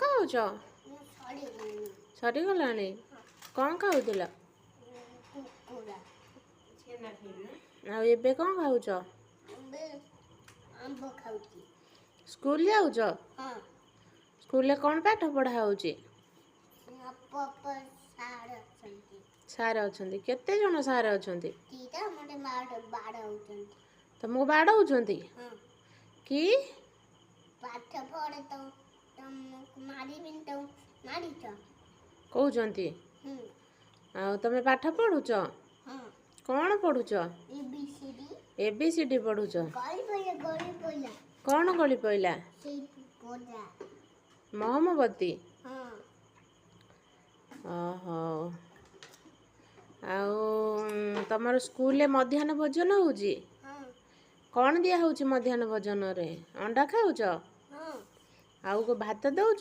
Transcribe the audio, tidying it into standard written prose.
ଖାଉଛ? ସରିଗଲାଣି। କ'ଣ ଖାଉଥିଲ? ଆଉ ଏବେ କ'ଣ ଖାଉଛ? ସ୍କୁଲ ଯାଉଛ? ସ୍କୁଲରେ କ'ଣ ପାଠ ପଢ଼ା ହେଉଛି? ସାର୍ ଅଛନ୍ତି। କେତେ ଜଣ ସାର୍ ଅଛନ୍ତି? ତମକୁ ବାଡ଼ଉଛନ୍ତି? କି କହୁଛନ୍ତି? ଆଉ ତମେ ପାଠ ପଢୁଛ? କ'ଣ ପଢୁଛ? ABCD ପଢୁଛ? କ'ଣ ଗଳି ପଇଲା? ମହମବତୀ? ଓହୋ। ଆଉ ତମର ସ୍କୁଲରେ ମଧ୍ୟାହ୍ନ ଭୋଜନ ହେଉଛି? କ'ଣ ଦିଆହେଉଛି ମଧ୍ୟାହ୍ନ ଭୋଜନରେ? ଅଣ୍ଡା ଖାଉଛ? ଆଉ ଭାତ ଦେଉଛ?